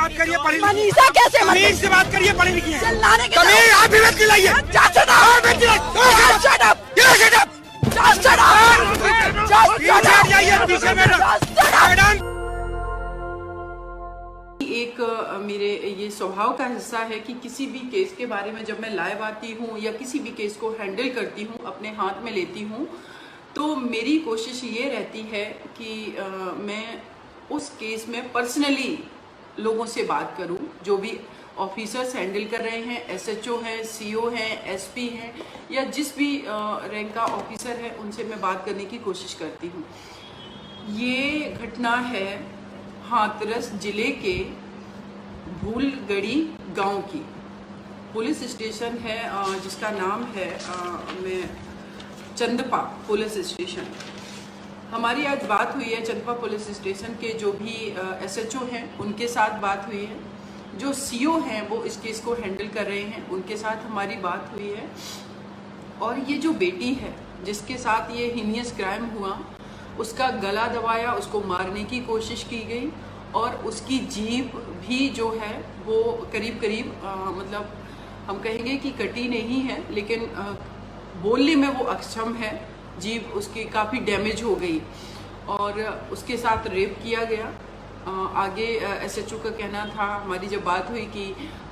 बात करिए, पढ़ी लिखी। मनीषा कैसे तमीज से बात करिए, पढ़ी लिखी है। चिल्लाने की तमीज आप भी मत चिल्लाइए। पीछे हट जाइए, पीछे मैडम। एक मेरे ये स्वभाव का हिस्सा है कि किसी भी केस के बारे में जब मैं लाइव आती हूँ या किसी भी केस को हैंडल करती हूँ, अपने हाथ में लेती हूँ, तो मेरी कोशिश ये रहती है कि मैं उस केस में पर्सनली लोगों से बात करूं, जो भी ऑफिसर्स हैंडल कर रहे हैं, एसएचओ हैं, सीओ हैं, एसपी हैं, या जिस भी रैंक का ऑफिसर है उनसे मैं बात करने की कोशिश करती हूं। ये घटना है हाथरस जिले के भूलगढ़ी गांव की। पुलिस स्टेशन है जिसका नाम है चंदपा पुलिस स्टेशन। हमारी आज बात हुई है चंदपा पुलिस स्टेशन के जो भी एसएचओ हैं उनके साथ बात हुई है, जो सीओ हैं वो इस केस को हैंडल कर रहे हैं उनके साथ हमारी बात हुई है। और ये जो बेटी है जिसके साथ ये हीनियस क्राइम हुआ, उसका गला दबाया, उसको मारने की कोशिश की गई और उसकी जीभ भी जो है वो करीब करीब मतलब हम कहेंगे कि कटी नहीं है, लेकिन बोलने में वो अक्षम है। जीभ उसकी काफ़ी डैमेज हो गई और उसके साथ रेप किया गया। आगे एसएचओ का कहना था, हमारी जब बात हुई कि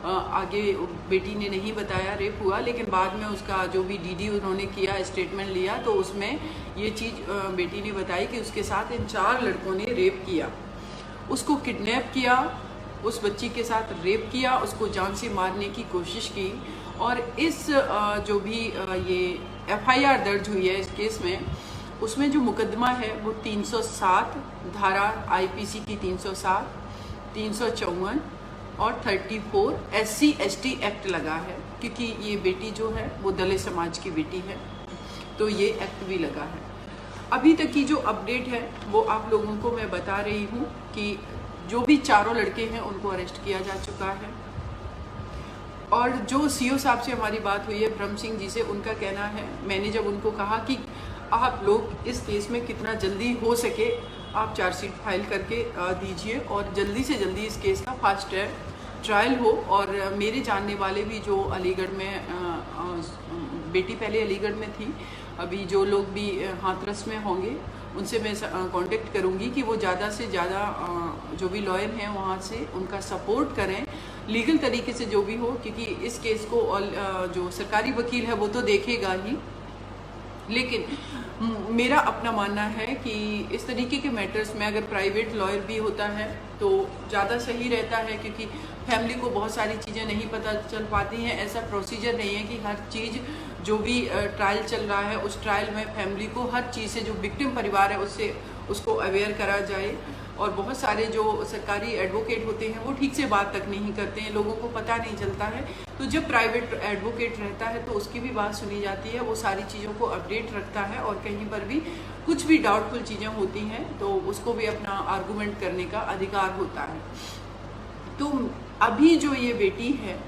आगे बेटी ने नहीं बताया रेप हुआ, लेकिन बाद में उसका जो भी डीडी उन्होंने किया, स्टेटमेंट लिया, तो उसमें ये चीज़ बेटी ने बताई कि उसके साथ इन 4 लड़कों ने रेप किया, उसको किडनैप किया, उस बच्ची के साथ रेप किया, उसको जान से मारने की कोशिश की। और इस जो भी ये एफआईआर दर्ज हुई है इस केस में, उसमें जो मुकदमा है वो 307 धारा आईपीसी की 307, 354 और 34 SC ST एक्ट लगा है, क्योंकि ये बेटी जो है वो दलित समाज की बेटी है, तो ये एक्ट भी लगा है। अभी तक की जो अपडेट है वो आप लोगों को मैं बता रही हूँ कि जो भी 4 लड़के हैं उनको अरेस्ट किया जा चुका है। और जो सीओ साहब से हमारी बात हुई है, ब्रह्म सिंह जी से, उनका कहना है, मैंने जब उनको कहा कि आप लोग इस केस में कितना जल्दी हो सके आप चार्जशीट फाइल करके दीजिए और जल्दी से जल्दी इस केस का फास्ट ट्रायल हो। और मेरे जानने वाले भी जो अलीगढ़ में बेटी पहले अलीगढ़ में थी, अभी जो लोग भी हाथरस में होंगे उनसे मैं कांटेक्ट करूंगी कि वो ज़्यादा से ज़्यादा जो भी लॉयर हैं वहाँ से उनका सपोर्ट करें लीगल तरीके से जो भी हो, क्योंकि इस केस को जो सरकारी वकील है वो तो देखेगा ही, लेकिन मेरा अपना मानना है कि इस तरीके के मैटर्स में अगर प्राइवेट लॉयर भी होता है तो ज़्यादा सही रहता है, क्योंकि फैमिली को बहुत सारी चीज़ें नहीं पता चल पाती हैं। ऐसा प्रोसीजर नहीं है कि हर चीज़ जो भी ट्रायल चल रहा है उस ट्रायल में फैमिली को हर चीज़ से, जो विक्टिम परिवार है उससे उसको अवेयर करा जाए। और बहुत सारे जो सरकारी एडवोकेट होते हैं वो ठीक से बात तक नहीं करते हैं, लोगों को पता नहीं चलता है। तो जब प्राइवेट एडवोकेट रहता है तो उसकी भी बात सुनी जाती है, वो सारी चीज़ों को अपडेट रखता है और कहीं पर भी कुछ भी डाउटफुल चीज़ें होती हैं तो उसको भी अपना आर्गूमेंट करने का अधिकार होता है। तो अभी जो ये बेटी है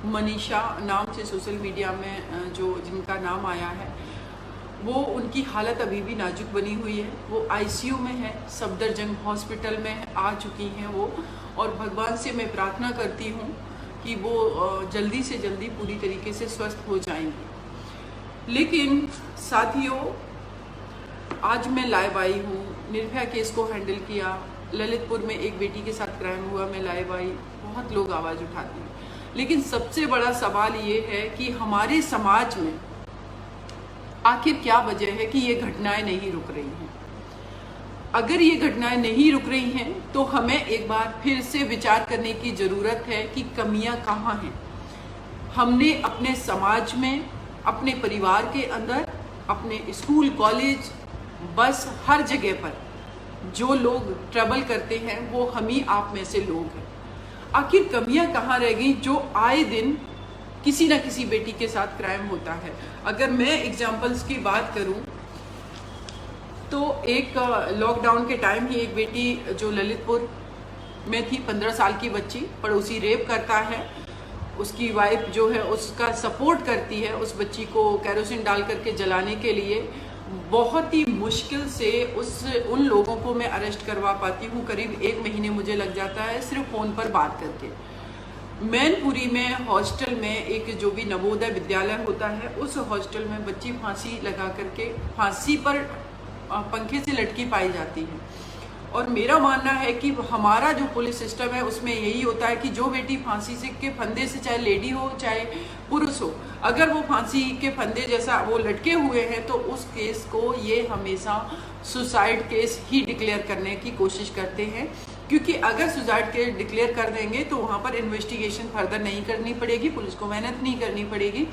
मनीषा नाम से सोशल मीडिया में जो जिनका नाम आया है, वो उनकी हालत अभी भी नाजुक बनी हुई है। वो आईसीयू में है, सफदरजंग हॉस्पिटल में आ चुकी हैं वो, और भगवान से मैं प्रार्थना करती हूँ कि वो जल्दी से जल्दी पूरी तरीके से स्वस्थ हो जाएंगी। लेकिन साथियों, आज मैं लाइव आई हूँ, निर्भया केस को हैंडल किया, ललितपुर में एक बेटी के साथ क्राइम हुआ, मैं लाइव आई, बहुत लोग आवाज़ उठाते हैं, लेकिन सबसे बड़ा सवाल ये है कि हमारे समाज में आखिर क्या वजह है कि ये घटनाएं नहीं रुक रही हैं। अगर ये घटनाएं नहीं रुक रही हैं तो हमें एक बार फिर से विचार करने की ज़रूरत है कि कमियां कहाँ हैं। हमने अपने समाज में, अपने परिवार के अंदर, अपने स्कूल, कॉलेज, बस, हर जगह पर जो लोग ट्रबल करते हैं वो हम ही आप में से लोग हैं। आखिर कमियां कहाँ रह गई जो आए दिन किसी न किसी बेटी के साथ क्राइम होता है। अगर मैं एग्जाम्पल्स की बात करूं तो एक लॉकडाउन के टाइम ही एक बेटी जो ललितपुर में थी, 15 साल की बच्ची, पड़ोसी रेप करता है, उसकी वाइफ जो है उसका सपोर्ट करती है उस बच्ची को कैरोसिन डाल करके जलाने के लिए, बहुत ही मुश्किल से उन लोगों को मैं अरेस्ट करवा पाती हूँ। करीब 1 महीने मुझे लग जाता है सिर्फ फ़ोन पर बात करके। मैनपुरी में हॉस्टल में एक जो भी नवोदय विद्यालय होता है, उस हॉस्टल में बच्ची फांसी लगा करके फांसी पर पंखे से लटकी पाई जाती है। और मेरा मानना है कि हमारा जो पुलिस सिस्टम है उसमें यही होता है कि जो बेटी फांसी से के फंदे से, चाहे लेडी हो चाहे पुरुष हो, अगर वो फांसी के फंदे जैसा वो लटके हुए हैं तो उस केस को ये हमेशा सुसाइड केस ही डिक्लेयर करने की कोशिश करते हैं, क्योंकि अगर सुसाइड केस डिक्लेयर कर देंगे तो वहाँ पर इन्वेस्टिगेशन फर्दर नहीं करनी पड़ेगी, पुलिस को मेहनत नहीं करनी पड़ेगी।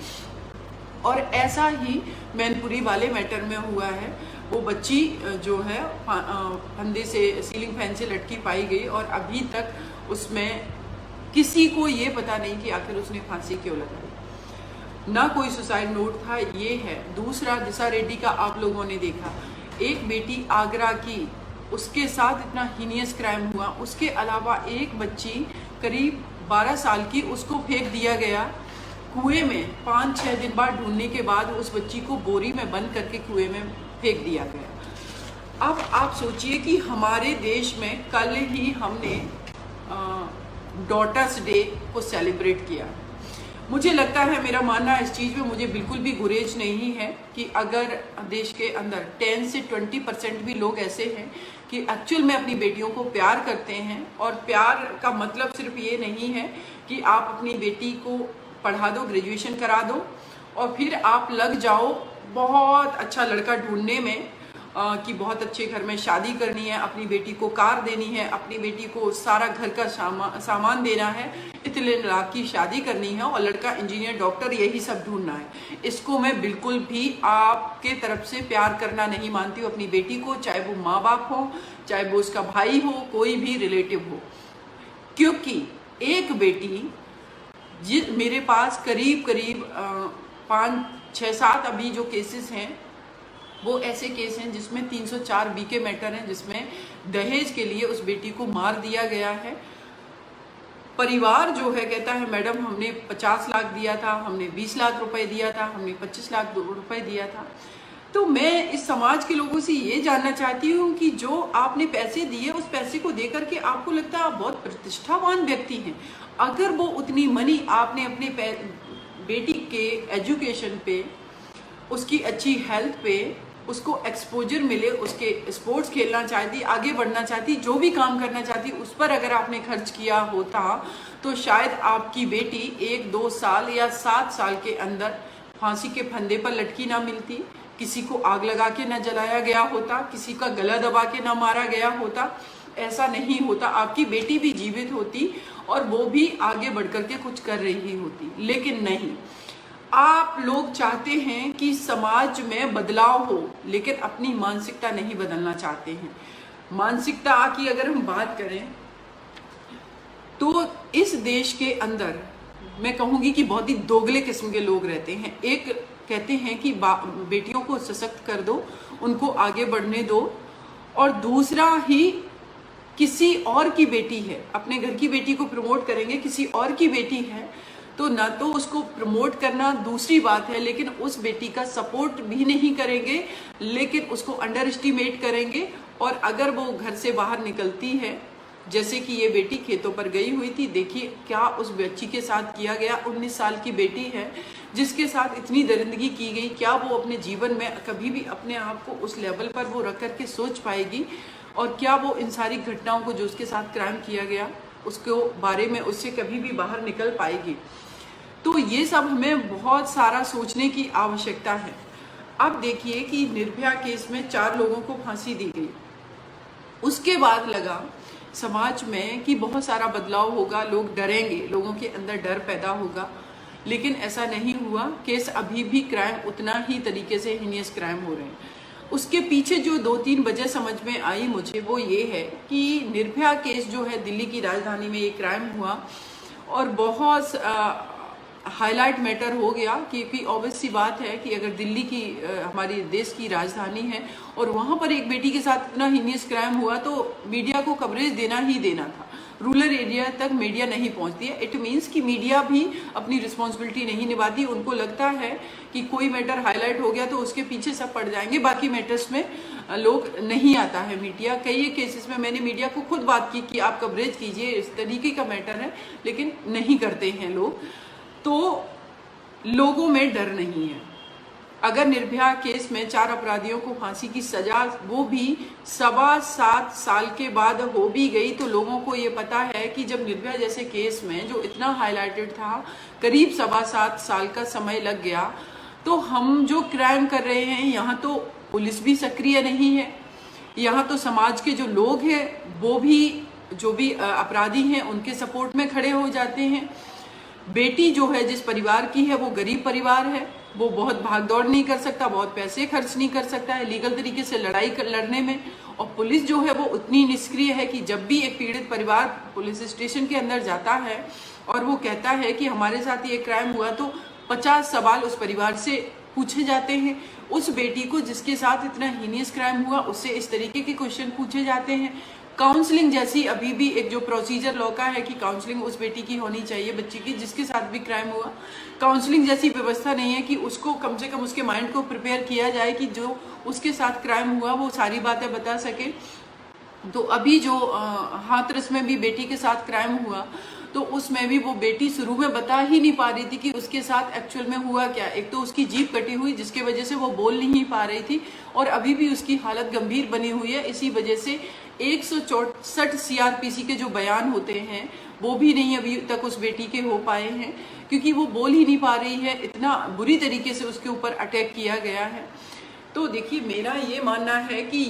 और ऐसा ही मैनपुरी वाले मैटर में हुआ है। वो बच्ची जो है फंदे से, सीलिंग फैन से लटकी पाई गई और अभी तक उसमें किसी को ये पता नहीं कि आखिर उसने फांसी क्यों लगाई। ना कोई सुसाइड नोट था। ये है दूसरा दिशा रेड्डी का आप लोगों ने देखा, एक बेटी आगरा की, उसके साथ इतना हीनियस क्राइम हुआ। उसके अलावा एक बच्ची करीब 12 साल की, उसको फेंक दिया गया कुएं में। 5-6 दिन बाद ढूंढने के बाद उस बच्ची को बोरी में बंद करके कुएं में फेंक दिया गया। अब आप सोचिए कि हमारे देश में कल ही हमने डॉटर्स डे को सेलिब्रेट किया। मुझे लगता है, मेरा मानना इस चीज़ में मुझे बिल्कुल भी गुरेज नहीं है कि अगर देश के अंदर 10 से 20% भी लोग ऐसे हैं कि एक्चुअल में अपनी बेटियों को प्यार करते हैं। और प्यार का मतलब सिर्फ ये नहीं है कि आप अपनी बेटी को पढ़ा दो, ग्रेजुएशन करा दो और फिर आप लग जाओ बहुत अच्छा लड़का ढूंढने में कि बहुत अच्छे घर में शादी करनी है, अपनी बेटी को कार देनी है, अपनी बेटी को सारा घर का सामान देना है, इतने लाख की शादी करनी है और लड़का इंजीनियर, डॉक्टर, यही सब ढूंढना है। इसको मैं बिल्कुल भी आपके तरफ से प्यार करना नहीं मानती हूँ अपनी बेटी को, चाहे वो माँ बाप हो, चाहे वो उसका भाई हो, कोई भी रिलेटिव हो। क्योंकि एक बेटी मेरे पास करीब 5-6-7 अभी जो केसेस हैं वो ऐसे केस हैं जिसमें 304 बी के मैटर हैं, जिसमें दहेज के लिए उस बेटी को मार दिया गया है। परिवार जो है कहता है मैडम हमने 50 लाख दिया था, हमने 20 लाख रुपए दिया था, हमने 25 लाख रुपए दिया था। तो मैं इस समाज के लोगों से ये जानना चाहती हूँ कि जो आपने पैसे दिए, उस पैसे को देकर के आपको लगता है आप बहुत प्रतिष्ठावान व्यक्ति हैं। अगर वो उतनी मनी आपने अपने बेटी के एजुकेशन पे, उसकी अच्छी हेल्थ पे, उसको एक्सपोजर मिले, उसके स्पोर्ट्स खेलना चाहती, आगे बढ़ना चाहती, जो भी काम करना चाहती, उस पर अगर आपने खर्च किया होता तो शायद आपकी बेटी 1-2 साल या 7 साल के अंदर फांसी के फंदे पर लटकी ना मिलती, किसी को आग लगा के ना जलाया गया होता, किसी का गला दबा के ना मारा गया होता। ऐसा नहीं होता, आपकी बेटी भी जीवित होती और वो भी आगे बढ़ कर के कुछ कर रही होती। लेकिन नहीं, आप लोग चाहते हैं कि समाज में बदलाव हो, लेकिन अपनी मानसिकता नहीं बदलना चाहते हैं। मानसिकता की अगर हम बात करें तो इस देश के अंदर मैं कहूँगी कि बहुत ही दोगले किस्म के लोग रहते हैं। एक कहते हैं कि बेटियों को सशक्त कर दो, उनको आगे बढ़ने दो, और दूसरा ही किसी और की बेटी है, अपने घर की बेटी को प्रमोट करेंगे, किसी और की बेटी है तो ना तो उसको प्रमोट करना दूसरी बात है, लेकिन उस बेटी का सपोर्ट भी नहीं करेंगे, लेकिन उसको अंडर एस्टिमेट करेंगे। और अगर वो घर से बाहर निकलती है, जैसे कि ये बेटी खेतों पर गई हुई थी, देखिए क्या उस बच्ची के साथ किया गया। 19 साल की बेटी है जिसके साथ इतनी दरिंदगी की गई। क्या वो अपने जीवन में कभी भी अपने आप को उस लेवल पर वो रख करके सोच पाएगी? और क्या वो इन सारी घटनाओं को जो उसके साथ क्राइम किया गया उसको बारे में उससे कभी भी बाहर निकल पाएगी? तो ये सब हमें बहुत सारा सोचने की आवश्यकता है। अब देखिए कि निर्भया केस में 4 लोगों को फांसी दी गई, उसके बाद लगा समाज में कि बहुत सारा बदलाव होगा, लोग डरेंगे, लोगों के अंदर डर पैदा होगा, लेकिन ऐसा नहीं हुआ। केस अभी भी क्राइम उतना ही तरीके से हीनियस क्राइम हो रहे हैं। उसके पीछे जो 2-3 वजह समझ में आई मुझे, वो ये है कि निर्भया केस जो है दिल्ली की राजधानी में ये क्राइम हुआ और बहुत हाईलाइट मैटर हो गया, क्योंकि ऑब्वियस सी बात है कि अगर दिल्ली की हमारी देश की राजधानी है और वहाँ पर एक बेटी के साथ इतना हीनियस क्राइम हुआ तो मीडिया को कवरेज देना ही देना था। रूरल एरिया तक मीडिया नहीं पहुंचती है। इट मीन्स कि मीडिया भी अपनी रिस्पॉन्सिबिलिटी नहीं निभाती। उनको लगता है कि कोई मैटर हाईलाइट हो गया तो उसके पीछे सब पड़ जाएंगे, बाकी मैटर्स में लोग नहीं आता है मीडिया। कई केसेस में मैंने मीडिया को खुद बात की कि आप कवरेज कीजिए, इस तरीके का मैटर है, लेकिन नहीं करते हैं लोग। तो लोगों में डर नहीं है। अगर निर्भया केस में 4 अपराधियों को फांसी की सजा वो भी 7.25 साल के बाद हो भी गई, तो लोगों को ये पता है कि जब निर्भया जैसे केस में जो इतना हाईलाइटेड था, करीब 7.25 साल का समय लग गया, तो हम जो क्राइम कर रहे हैं यहाँ तो पुलिस भी सक्रिय नहीं है, यहाँ तो समाज के जो लोग हैं वो भी, जो भी अपराधी हैं उनके सपोर्ट में खड़े हो जाते हैं। बेटी जो है जिस परिवार की है वो गरीब परिवार है, वो बहुत भागदौड़ नहीं कर सकता, बहुत पैसे खर्च नहीं कर सकता है लीगल तरीके से लड़ने में, और पुलिस जो है वो उतनी निष्क्रिय है कि जब भी एक पीड़ित परिवार पुलिस स्टेशन के अंदर जाता है और वो कहता है कि हमारे साथ ये क्राइम हुआ, तो 50 सवाल उस परिवार से पूछे जाते हैं। उस बेटी को जिसके साथ इतना हीनियस क्राइम हुआ उससे इस तरीके के क्वेश्चन पूछे जाते हैं। काउंसलिंग जैसी अभी भी एक जो प्रोसीजर लॉ का है कि काउंसलिंग उस बेटी की होनी चाहिए, बच्ची की जिसके साथ भी क्राइम हुआ, काउंसलिंग जैसी व्यवस्था नहीं है कि उसको कम से कम उसके माइंड को प्रिपेयर किया जाए कि जो उसके साथ क्राइम हुआ वो सारी बातें बता सके। तो अभी जो हाथरस में भी बेटी के साथ क्राइम हुआ, तो उसमें भी वो बेटी शुरू में बता ही नहीं पा रही थी कि उसके साथ एक्चुअल में हुआ क्या। एक तो उसकी जीभ कटी हुई जिसके वजह से वो बोल नहीं पा रही थी, और अभी भी उसकी हालत गंभीर बनी हुई है। इसी वजह से 164 सीआरपीसी के जो बयान होते हैं वो भी नहीं अभी तक उस बेटी के हो पाए हैं, क्योंकि वो बोल ही नहीं पा रही है, इतना बुरी तरीके से उसके ऊपर अटैक किया गया है। तो देखिए, मेरा ये मानना है कि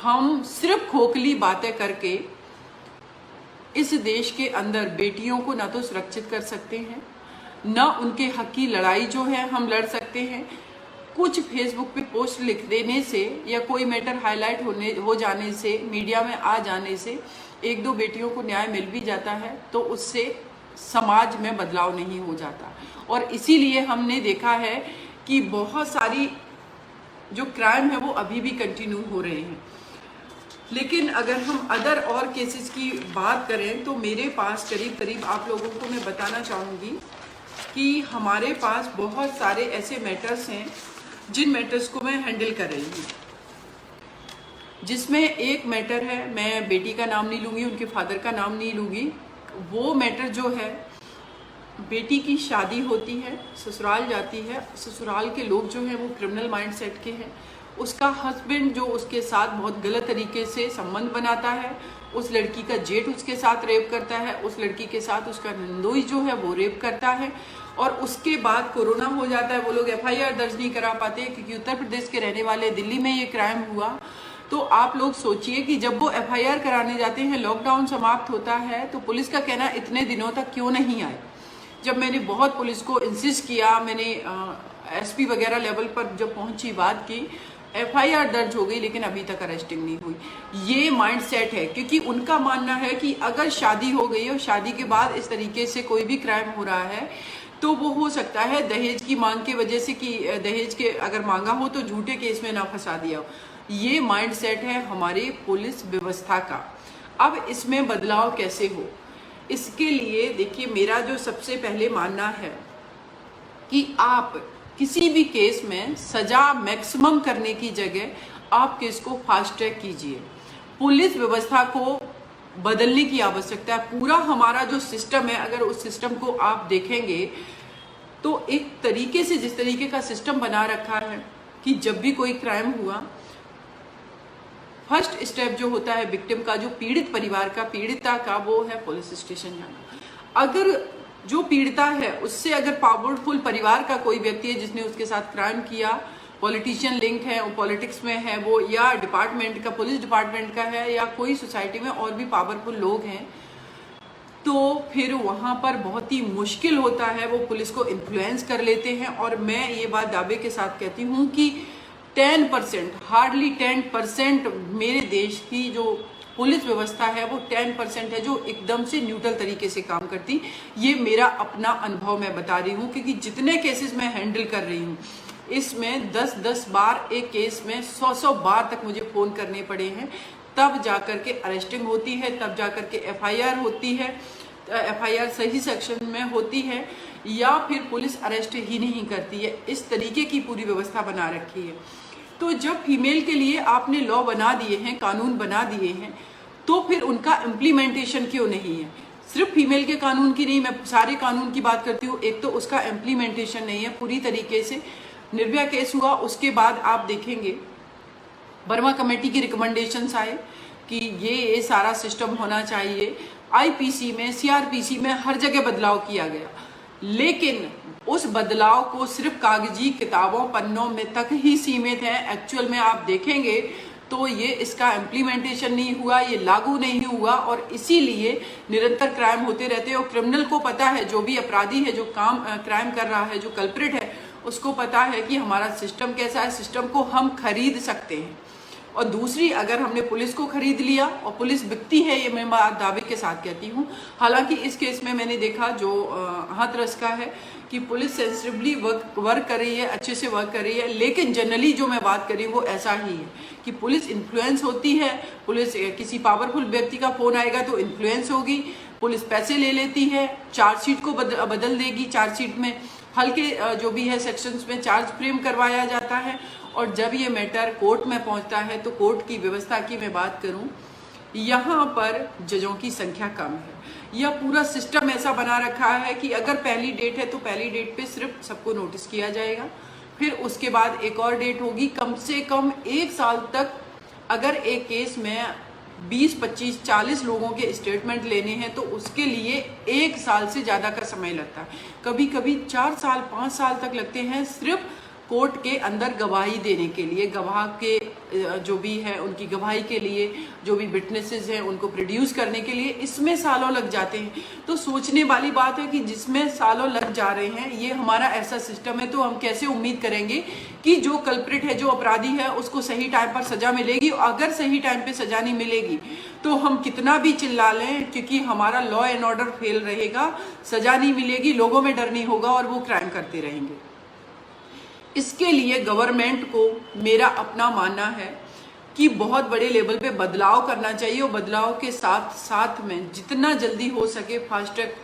हम सिर्फ खोखली बातें करके इस देश के अंदर बेटियों को ना तो सुरक्षित कर सकते हैं, ना उनके हक की लड़ाई जो है हम लड़ सकते हैं। कुछ फेसबुक पे पोस्ट लिख देने से या कोई मैटर हाईलाइट हो जाने से, मीडिया में आ जाने से 1-2 बेटियों को न्याय मिल भी जाता है, तो उससे समाज में बदलाव नहीं हो जाता। और इसीलिए हमने देखा है कि बहुत सारी जो क्राइम है वो अभी भी कंटिन्यू हो रहे हैं। लेकिन अगर हम अदर और केसेस की बात करें तो मेरे पास करीब आप लोगों को मैं बताना चाहूँगी कि हमारे पास बहुत सारे ऐसे मैटर्स हैं जिन मैटर्स को मैं हैंडल कर रही हूँ, जिसमें एक मैटर है, मैं बेटी का नाम नहीं लूँगी, उनके फादर का नाम नहीं लूँगी। वो मैटर जो है, बेटी की शादी होती है, ससुराल जाती है, ससुराल के लोग जो हैं वो क्रिमिनल माइंडसेट के हैं। उसका हस्बैंड जो उसके साथ बहुत गलत तरीके से संबंध बनाता है, उस लड़की का जेठ उसके साथ रेप करता है, उस लड़की के साथ उसका नंदोई जो है वो रेप करता है, और उसके बाद कोरोना हो जाता है। वो लोग एफआईआर दर्ज नहीं करा पाते क्योंकि उत्तर प्रदेश के रहने वाले, दिल्ली में ये क्राइम हुआ। तो आप लोग सोचिए कि जब वो एफआईआर कराने जाते हैं, लॉकडाउन समाप्त होता है, तो पुलिस का कहना इतने दिनों तक क्यों नहीं आए। जब मैंने बहुत पुलिस को इंसिस्ट किया, मैंने एसपी वगैरह लेवल पर जब पहुंची, बात की, एफआईआर दर्ज हो गई लेकिन अभी तक अरेस्टिंग नहीं हुई। ये माइंडसेट है, क्योंकि उनका मानना है कि अगर शादी हो गई और शादी के बाद इस तरीके से कोई भी क्राइम हो रहा है तो वो हो सकता है दहेज की मांग की वजह से, कि दहेज के अगर मांगा हो तो झूठे केस में ना फंसा दिया हो। ये माइंडसेट है हमारी पुलिस व्यवस्था का। अब इसमें बदलाव कैसे हो, इसके लिए देखिए, मेरा जो सबसे पहले मानना है कि आप किसी भी केस में सजा मैक्सिमम करने की जगह आप केस को फास्ट ट्रैक कीजिए। पुलिस व्यवस्था को बदलने की आवश्यकता है। पूरा हमारा जो सिस्टम है, अगर उस सिस्टम को आप देखेंगे तो एक तरीके से, जिस तरीके का सिस्टम बना रखा है कि जब भी कोई क्राइम हुआ, फर्स्ट स्टेप जो होता है विक्टिम का, जो पीड़ित परिवार का, पीड़िता का, वो है पुलिस स्टेशन जाना। अगर जो पीड़िता है उससे अगर पावरफुल परिवार का कोई व्यक्ति है जिसने उसके साथ क्राइम किया, पॉलिटिशियन लिंक है, पॉलिटिक्स में है वो, या डिपार्टमेंट का, पुलिस डिपार्टमेंट का है, या कोई सोसाइटी में और भी पावरफुल लोग हैं, तो फिर वहाँ पर बहुत ही मुश्किल होता है, वो पुलिस को इन्फ्लुएंस कर लेते हैं। और मैं ये बात दावे के साथ कहती हूँ कि 10%, हार्डली 10% मेरे देश की जो पुलिस व्यवस्था है वो 10% है जो एकदम से न्यूट्रल तरीके से काम करती। ये मेरा अपना अनुभव मैं बता रही हूँ, क्योंकि जितने केसेस मैं हैंडल कर रही हूँ इसमें 10-10 बार, एक केस में 100-100 बार तक मुझे फ़ोन करने पड़े हैं। तब जाकर के अरेस्टिंग होती है, तब जाकर के एफआईआर होती है, एफआईआर सही सेक्शन में होती है, या फिर पुलिस अरेस्ट ही नहीं करती है। इस तरीके की पूरी व्यवस्था बना रखी है। तो जब फीमेल के लिए आपने लॉ बना दिए हैं, कानून बना दिए हैं, तो फिर उनका इम्प्लीमेंटेशन क्यों नहीं है? सिर्फ फीमेल के कानून की नहीं, मैं सारे कानून की बात करती हूँ। एक तो उसका इम्प्लीमेंटेशन नहीं है पूरी तरीके से। निर्भया केस हुआ, उसके बाद आप देखेंगे वर्मा कमेटी की रिकमेंडेशंस आए कि ये सारा सिस्टम होना चाहिए। आईपीसी में, सीआरपीसी में हर जगह बदलाव किया गया, लेकिन उस बदलाव को सिर्फ कागजी किताबों, पन्नों में तक ही सीमित है। एक्चुअल में आप देखेंगे तो ये इसका इम्प्लीमेंटेशन नहीं हुआ, ये लागू नहीं हुआ, और इसीलिए निरंतर क्राइम होते रहते हैं। और क्रिमिनल को पता है, जो भी अपराधी है, जो क्राइम कर रहा है, जो कल्प्रिट है, उसको पता है कि हमारा सिस्टम कैसा है, सिस्टम को हम खरीद सकते हैं। और दूसरी, अगर हमने पुलिस को खरीद लिया, और पुलिस बिकती है, ये मैं बात दावे के साथ कहती हूँ। हालांकि इस केस में मैंने देखा जो हाथरस का है कि पुलिस सेंसिटिवली वर्क कर रही है, अच्छे से वर्क कर रही है, लेकिन जनरली जो मैं बात कर रही हूँ वो ऐसा ही है कि पुलिस इन्फ्लुएंस होती है। पुलिस, किसी पावरफुल व्यक्ति का फोन आएगा तो इन्फ्लुएंस होगी, पुलिस पैसे ले लेती है, चार्जशीट को बदल देगी, चार्जशीट में हल्के जो भी है सेक्शंस में चार्ज फ्रेम करवाया जाता है, और जब ये मैटर कोर्ट में पहुंचता है तो कोर्ट की व्यवस्था की मैं बात करूं, यहाँ पर जजों की संख्या कम है। यह पूरा सिस्टम ऐसा बना रखा है कि अगर पहली डेट है तो पहली डेट पे सिर्फ सबको नोटिस किया जाएगा, फिर उसके बाद एक और डेट होगी। कम से कम 1 साल तक अगर एक केस में 20, 25, 40 लोगों के स्टेटमेंट लेने हैं तो उसके लिए 1 साल से ज़्यादा का समय लगता है। कभी कभी 4 साल, 5 साल तक लगते हैं सिर्फ कोर्ट के अंदर गवाही देने के लिए, गवाह के जो भी है उनकी गवाही के लिए, जो भी विटनेसेस हैं उनको प्रोड्यूस करने के लिए, इसमें सालों लग जाते हैं। तो सोचने वाली बात है कि जिसमें सालों लग जा रहे हैं, ये हमारा ऐसा सिस्टम है, तो हम कैसे उम्मीद करेंगे कि जो कल्प्रिट है, जो अपराधी है, उसको सही टाइम पर सजा मिलेगी। अगर सही टाइम पे सजा नहीं मिलेगी तो हम कितना भी चिल्ला लें, क्योंकि हमारा लॉ एंड ऑर्डर फेल रहेगा, सजा नहीं मिलेगी, लोगों में डर नहीं होगा और वो क्राइम करते रहेंगे। इसके लिए गवर्नमेंट को मेरा अपना मानना है कि बहुत बड़े लेवल पे बदलाव करना चाहिए, और बदलाव के साथ साथ में जितना जल्दी हो सके फास्ट ट्रैक,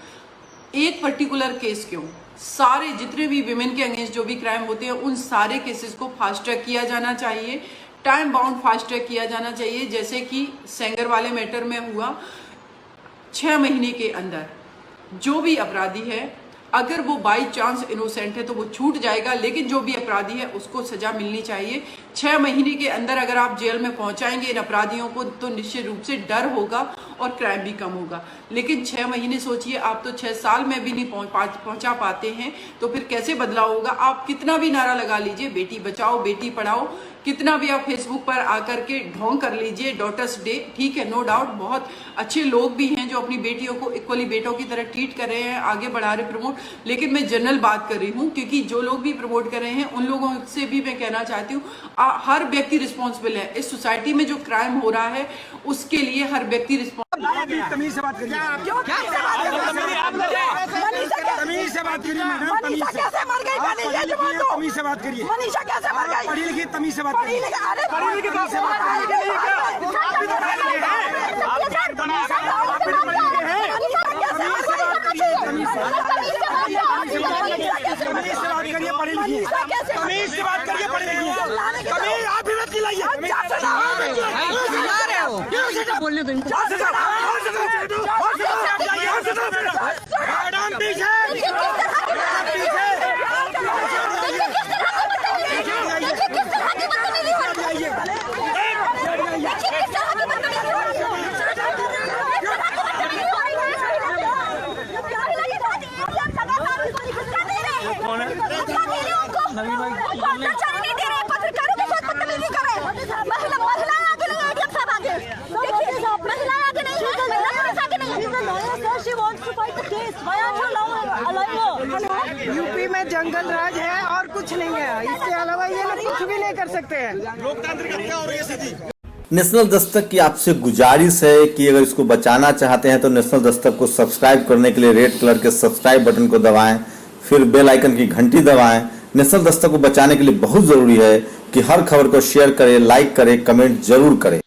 एक पर्टिकुलर केस क्यों, सारे जितने भी विमेन के अगेंस्ट जो भी क्राइम होते हैं उन सारे केसेस को फास्ट ट्रैक किया जाना चाहिए, टाइम बाउंड फास्ट ट्रैक किया जाना चाहिए। जैसे कि सेंगर वाले मैटर में हुआ, 6 महीने के अंदर जो भी अपराधी है, अगर वो बाई चांस इनोसेंट है तो वो छूट जाएगा, लेकिन जो भी अपराधी है उसको सजा मिलनी चाहिए। 6 महीने के अंदर अगर आप जेल में पहुंचाएंगे इन अपराधियों को तो निश्चित रूप से डर होगा और क्राइम भी कम होगा। लेकिन 6 महीने सोचिए, आप तो 6 साल में भी नहीं पहुंचा पाते हैं, तो फिर कैसे बदलाव होगा? आप कितना भी नारा लगा लीजिए, बेटी बचाओ, बेटी पढ़ाओ, कितना भी आप फेसबुक पर आकर के ढोंग कर लीजिए, डॉटर्स डे, ठीक है, नो डाउट, बहुत अच्छे लोग भी हैं जो अपनी बेटियों को इक्वली बेटों की तरह ट्रीट कर रहे हैं, आगे बढ़ा रहे, प्रमोट। लेकिन मैं जनरल बात कर रही हूँ, क्योंकि जो लोग भी प्रमोट कर रहे हैं उन लोगों से भी मैं कहना चाहती हूँ, हर व्यक्ति रिस्पॉन्सिबल है। इस सोसाइटी में जो क्राइम हो रहा है उसके लिए हर व्यक्ति तमीज से बात करिए, तमीज से बात करिए मैडम, तमीज से बात करिए, पढ़ी लिखी तमीज से बात करिए, तमीज से बात करिए, पढ़ी लिखी तमीज आप भी मत खिलाइए, बोलने दो इनको। मैडम पीछे यूपी में जंगल राज है और कुछ नहीं है, इसके अलावा ये लोग कुछ भी नहीं कर सकते हैं। लोकतंत्र का क्या हो रही है स्थिति? नेशनल दस्तक की आपसे गुजारिश है कि अगर इसको बचाना चाहते हैं तो नेशनल दस्तक को सब्सक्राइब करने के लिए रेड कलर के सब्सक्राइब बटन को दबाएं, फिर बेल आइकन की घंटी दबाएं। नेशनल दस्तक को बचाने के लिए बहुत जरूरी है कि हर खबर को शेयर करें, लाइक करें, कमेंट जरूर करें।